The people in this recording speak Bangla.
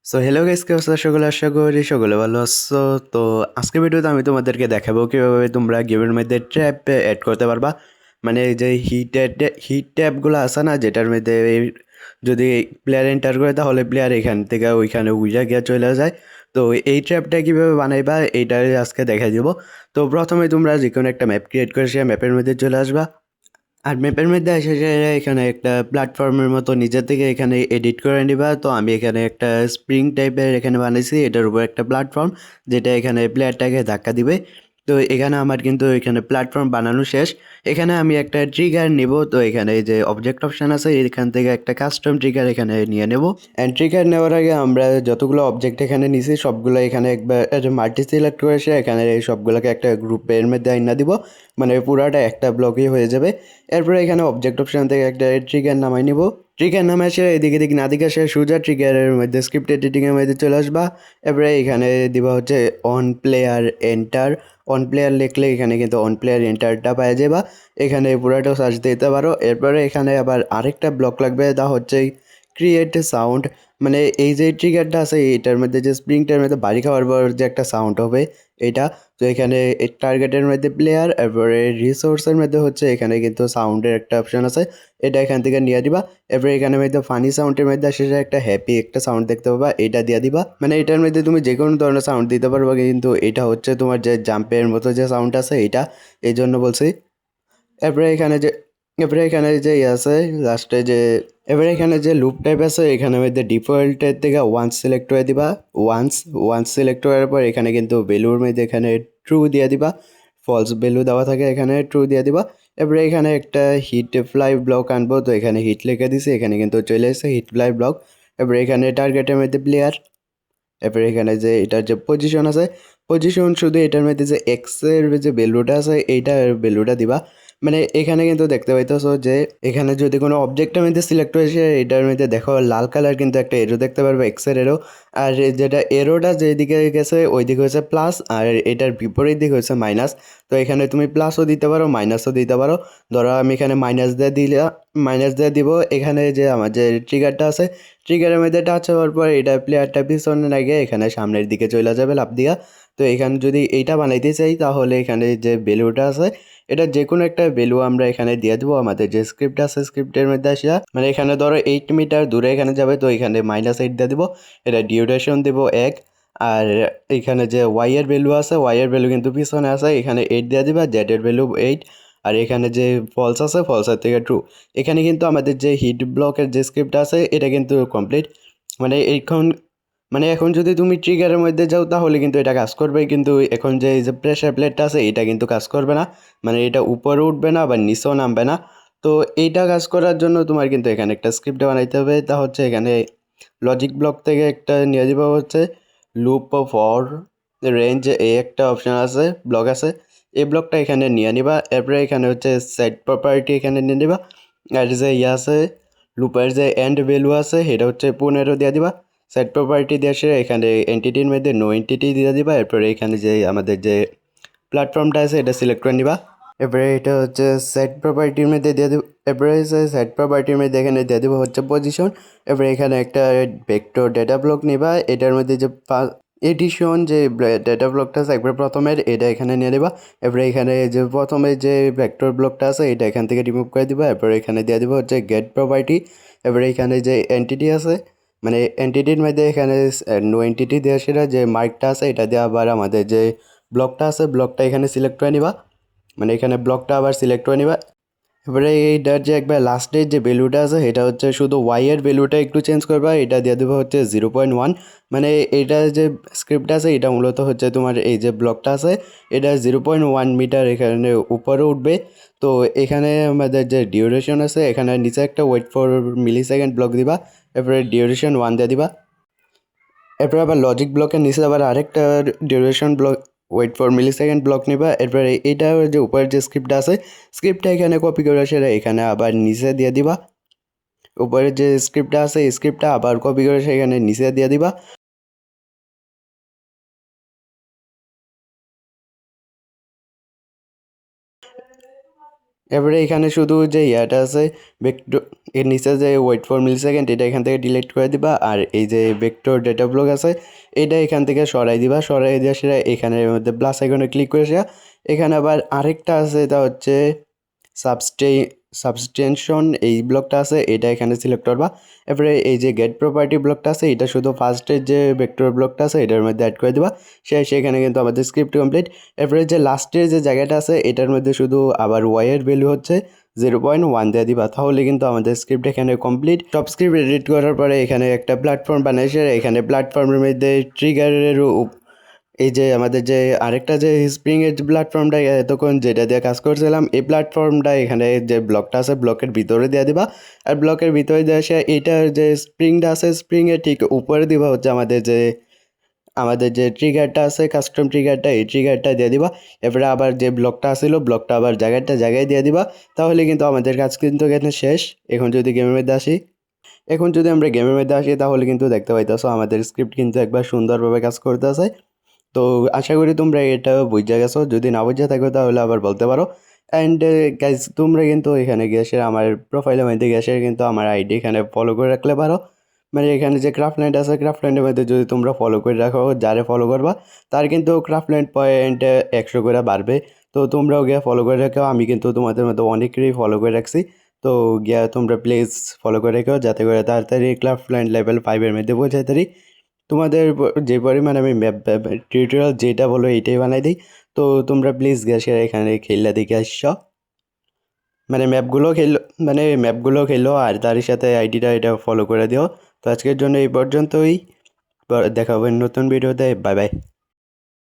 সো হ্যালো গাইস, কি অবস্থা সকলে? আশা করি সকলে ভালো আছো। তো আজকের ভিডিওতে আমি তোমাদেরকে দেখাবো কিভাবে তোমরা গেমের মধ্যে ট্র্যাপ অ্যাড করতে পারবা। মানে যে হিট ট্যাপগুলো আছে না, যেটার মধ্যে যদি প্লেয়ার এন্টার করে তাহলে প্লেয়ার এখান থেকে ওইখানে উইজা গিয়ে চলে যায়। তো এই ট্র্যাপটা কীভাবে বানাইবা এইটাই আজকে দেখা দিব। তো প্রথমে তোমরা যে কোনো একটা ম্যাপ ক্রিয়েট করে সেই ম্যাপের মধ্যে চলে আসবা। আর ম্যাপের মধ্যে এসে যে এখানে একটা প্ল্যাটফর্মের মতো নিজে থেকে এখানে এডিট করে নিবা। তো আমি এখানে একটা স্প্রিং টাইপের এখানে বানাইছি, এটার উপর একটা প্ল্যাটফর্ম যেটা এখানে প্লেয়ারটাকে ধাক্কা দিবে। তো এখানে আমার কিন্তু এখানে প্ল্যাটফর্ম বানানো শেষ। এখানে আমি একটা ট্রিগার নিব। তো এখানে যে অবজেক্ট অপশান আছে এখান থেকে একটা কাস্টম ট্রিগার এখানে নিয়ে নেব। অ্যান্ড ট্রিগার নেওয়ার আগে আমরা যতগুলো অবজেক্ট এখানে নিছি সবগুলো এখানে একবার মাল্টি সিলেক্ট করে এসে এখানে এই সবগুলোকে একটা গ্রুপের মধ্যে আইনা দিব। মানে পুরাটা একটা ব্লকই হয়ে যাবে। এরপরে এখানে অবজেক্ট অপশন থেকে একটা ট্রিগার নামাই নিব। ট্রিগার নামায় সে এদিকে দিক না দিকে সে সোজা ট্রিগারের মধ্যে স্ক্রিপ্ট এডিটিংয়ের মধ্যে চলে আসবা। এরপরে এখানে দিবা হচ্ছে on player enter. On player লিখলে এখানে কিন্তু অন প্লেয়ার এন্টারটা পাওয়া যাবা। এখানে পুরাটাও সার্চ দিতে পারো। এরপরে এখানে আবার আরেকটা ব্লক লাগবে, তা হচ্ছে ক্রিয়েট সাউন্ড। মানে এই যে ট্রিগারটা আছে এটার মধ্যে যে স্প্রিংটার মধ্যে বাড়ি খাওয়ার পর যে একটা সাউন্ড হবে এটা। তো এখানে টার্গেটের মধ্যে প্লেয়ার, এরপরে রিসোর্সের মধ্যে হচ্ছে এখানে কিন্তু সাউন্ডের একটা অপশন আছে, এটা এখান থেকে নিয়ে দিবা। এরপরে এখানে মধ্যে ফানি সাউন্ডের মধ্যে আসে একটা হ্যাপি একটা সাউন্ড দেখতে পাবা, এটা দিয়ে দিবা। মানে এটার মধ্যে তুমি যে কোনো ধরনের সাউন্ড দিতে পারবা, কিন্তু এটা হচ্ছে তোমার যে জাম্পের মতো যে সাউন্ড আছে এটা, এই জন্য বলছি। এরপরে এখানে যে এরপরে এখানে যে আছে লাস্টে যে এবারে এখানে যে লুপ টাইপ আছে এখানে মধ্যে ডিফল্টের থেকে ওয়ান্স সিলেক্ট করে দিবা। ওয়ান্স ওয়ান্স সিলেক্ট করার পর এখানে কিন্তু ভ্যালুর মধ্যে এখানে ট্রু দিয়ে দিবা। ফলস ভ্যালু দেওয়া থাকে এখানে ট্রু দিয়ে দিবা। এবারে এখানে একটা হিট ফ্লাই ব্লক আনবো। তো এখানে হিট লিখে দিছি, এখানে কিন্তু চলে এসেছে হিট ফ্লাই ব্লক। এবারে এখানে টার্গেটের মধ্যে প্লেয়ার। এরপরে এখানে যে এটার যে পজিশন আছে, পজিশন শুধু এটার মধ্যে যে এক্সের যে ভ্যালুটা আছে এইটার ভ্যালুটা দিবা। মানে এখানে কিন্তু দেখতে পাইতেছো যে এখানে যদি কোনো অবজেক্টের মধ্যে সিলেক্ট হয়েছে এটার মধ্যে দেখো লাল কালার কিন্তু একটা এরো দেখতে পারবে, এক্সের এরো। আর যেটা এরোটা যেদিকে গেছে ওই দিকে হচ্ছে প্লাস, আর এটার বিপরীত দিক হচ্ছে মাইনাস। তো এখানে তুমি প্লাসও দিতে পারো মাইনাসও দিতে পারো। ধরো আমি এখানে মাইনাস দিয়ে দিব। এখানে যে আমার যে ট্রিগারটা আছে ট্রিগারের মধ্যে টাচ হওয়ার পর এটা প্লেয়ারটা পিছনে না গিয়ে এখানে সামনের দিকে চলে যাবে লাফ দিয়া। তো এখানে যদি এইটা বানাইতে চাই তাহলে এখানে যে ভ্যালুটা আছে এটা যে কোনো একটা ভ্যালু আমরা এখানে দিয়ে দেবো। আমাদের যে স্ক্রিপ্ট আছে স্ক্রিপ্টের মধ্যে আসিয়া মানে এখানে ধরো 8 মিটার দূরে এখানে যাবে, তো এখানে -8 দিয়ে দিব। এটা ডিউরেশন দেবো 1। আর এখানে যে ওয়াই এর ভ্যালু আছে ওয়াই এর ভ্যালু কিন্তু পিছনে আছে, এখানে 8 দিয়ে দিবা। জেড এর ভ্যালু 8। আর এখানে যে ফলস আছে ফলসের থেকে ট্রু। এখানে কিন্তু আমাদের যে হিট ব্লকের যে স্ক্রিপ্ট আছে এটা কিন্তু কমপ্লিট। মানে এখন যদি তুমি ট্রিগারের মধ্যে যাও তাহলে কিন্তু এটা কাজ করবে, কিন্তু এখন যে এই যে প্রেসার প্লেটটা আছে এটা কিন্তু কাজ করবে না। মানে এটা উপরে উঠবে না বা নিচেও নামবে না। তো এইটা কাজ করার জন্য তোমার কিন্তু এখানে একটা স্ক্রিপ্ট বানাইতে হবে। তা হচ্ছে এখানে লজিক ব্লক থেকে একটা নিয়ে যাবো হচ্ছে লুপ ফর রেঞ্জ, এই একটা অপশান আছে ব্লক আছে, এই ব্লকটা এখানে নিয়ে নিবা। এরপরে এখানে হচ্ছে সেট প্রপার্টি এখানে নিয়ে নিবা। আর যে আছে লুপের যে এন্ড ভ্যালু আছে সেটা হচ্ছে 15 দিয়ে দিবা। সেট প্রপার্টি দিয়ে আসে এখানে এন্টিটির মধ্যে নো এন্টিটি দিয়ে দিবা। এরপরে এখানে যে আমাদের যে প্ল্যাটফর্মটা আছে এটা সিলেক্ট করে নিবা। এরপরে এটা হচ্ছে সেট প্রপার্টির মধ্যে দিয়ে দেবো। এরপরে সেট প্রপার্টির মধ্যে এখানে দিয়ে দেবো হচ্ছে পজিশন। এরপরে এখানে একটা ভেক্টর ডেটা ব্লক নিবা, এটার মধ্যে যে এডিশন যে ডেটা ব্লকটা আছে একবার প্রথমের এটা এখানে নিয়ে দেবা। এরপরে এখানে যে প্রথমে যে ভেক্টর ব্লকটা আছে এটা এখান থেকে রিমুভ করে দিবা। এরপরে এখানে দিয়ে দেবো হচ্ছে গেট প্রপার্টি। এরপরে এখানে যে এন্টিটি আছে মানে এন্টিটির মধ্যে এখানে নো এন্টিটি দিয়ে সেটা যে মার্কটা আছে এটা দিয়ে আবার আমাদের যে ব্লকটা আছে ব্লকটা এখানে সিলেক্ট করে নিবা। মানে এখানে ব্লকটা আবার সিলেক্ট করে নিবা। এবারে এইটার যে একবার লাস্টের যে ভ্যালুটা আছে এটা হচ্ছে শুধু ওয়াই এর ভ্যালুটা একটু চেঞ্জ করবা, এটা দিয়ে দেবো হচ্ছে 0.1। মানে এইটা যে স্ক্রিপ্ট আছে এটা মূলত হচ্ছে তোমার এই যে ব্লকটা আছে এটা 0.1 মিটার এখানে উপরে উঠবে। তো এখানে আমাদের যে ডিউরেশন আছে এখানে নিচে একটা wait for millisecond block দিবা। এরপরে ডিউরেশন 1 দিয়ে দিবা। এরপরে আবার লজিক ব্লকের নিচে আবার আরেকটা duration block wait for millisecond block নিবা। এরপরে এইটা যে উপরের যে স্ক্রিপ্টটা আছে স্ক্রিপ্টটা এখানে কপি করে সেটা এখানে আবার নিচে দিয়ে দিবা। উপরের যে স্ক্রিপ্টটা আছে এই স্ক্রিপ্টটা আবার কপি করে সেখানে নিচে দিয়ে দিবা। এবারে এখানে শুধু যে ইয়াটা আছে ভেক্টর, এর নিচে যে ওয়েট ফর মিলি সেকেন্ড এটা এখান থেকে ডিলিট করে দিবা, আর এই যে ভেক্টর ডেটা ব্লক আছে এটা এখান থেকে সরাই দিবা, সরাই দিয়ে সেটা এখানের মধ্যে প্লাস আইকনে ক্লিক করে সেটা এখানে আবার আরেকটা আছে, এটা হচ্ছে সাবস্টে সাবস্টেনশন এই ব্লকটা আছে এটা এখানে সিলেক্ট করবা। এরপরে এই যে গেট প্রপার্টি ব্লকটা আছে এটা শুধু ফার্স্টের যে ভেক্টর ব্লকটা আছে এটার মধ্যে অ্যাড করে দিবা, সেখানে কিন্তু আমাদের স্ক্রিপ্ট কমপ্লিট। এরপরে যে লাস্টের যে জায়গাটা আছে এটার মধ্যে শুধু আবার ওয়াইয়ের ভ্যালু হচ্ছে 0.1 দিয়ে দিবা, তাহলে কিন্তু আমাদের স্ক্রিপ্ট এখানে কমপ্লিট। সব স্ক্রিপ্ট এডিট করার পরে এখানে একটা প্ল্যাটফর্ম বানিয়েছে, এখানে প্ল্যাটফর্মের মধ্যে ট্রিগারের এই যে আমাদের যে আরেকটা যে স্প্রিং এর প্ল্যাটফর্মটা এতক্ষণ যেটা দিয়ে কাজ করছিলাম এই প্ল্যাটফর্মটা এখানে যে ব্লকটা আছে ব্লকের ভিতরে দিয়ে দিবা, আর ব্লকের ভিতরে দিয়ে এসে এইটার যে স্প্রিংটা আছে স্প্রিংয়ের ঠিক উপরে দিবা হচ্ছে আমাদের যে ট্রিগারটা আছে কাস্টম ট্রিগারটা, এই ট্রিগারটা দিয়ে দিবা। এরপরে আবার যে ব্লকটা আসছিল ব্লকটা আবার জায়গায় দিয়ে দিবা, তাহলে কিন্তু আমাদের কাজ কিন্তু এখানে শেষ। এখন যদি গেমের মধ্যে আসি, তাহলে কিন্তু দেখতে পাইতেছো আমাদের স্ক্রিপ্ট কিন্তু একবার সুন্দরভাবে কাজ করতেছে। তো আশা করি তোমরা এটা বুঝে গেছো, যদি না বুঝে থাকো তাহলে আবার বলতে পারো। অ্যান্ড গাইজ তোমরা কিন্তু এখানে গ্যাসের আমার প্রোফাইলের মধ্যে গ্যাসের কিন্তু আমার আইডি এখানে ফলো করে রাখলে পারো। মানে এখানে যে ক্রাফটল্যান্ড আছে ক্রাফটল্যান্ডের মধ্যে যদি তোমরা ফলো করে রাখো, যারে ফলো করবা তার কিন্তু ক্রাফটল্যান্ড পয়েন্ট 100 করে বাড়বে। তো তোমরাও গিয়ে ফলো করে রাখো, আমি কিন্তু তোমাদের মধ্যে অনেকেরই ফলো করে রাখছি। তো গিয়া তোমরা প্লিজ ফলো করে রেখো যাতে করে তাড়াতাড়ি ক্রাফটল্যান্ড লেভেল 5-এর মধ্যে পৌঁছাতে পারি। তোমাদের যে পরিমাণে আমি ম্যাপ টিউটোরিয়াল যেটা বলো এইটাই বানাই দিই। তো তোমরা প্লিজ গ্যাসের এখানে খেললা দেখে আসছো, মানে ম্যাপগুলো খেলো আর তারই সাথে আইডিটা এটা ফলো করে দিও। তো আজকের জন্য এই পর্যন্তই, দেখা হবে নতুন ভিডিওতে, বাই বাই।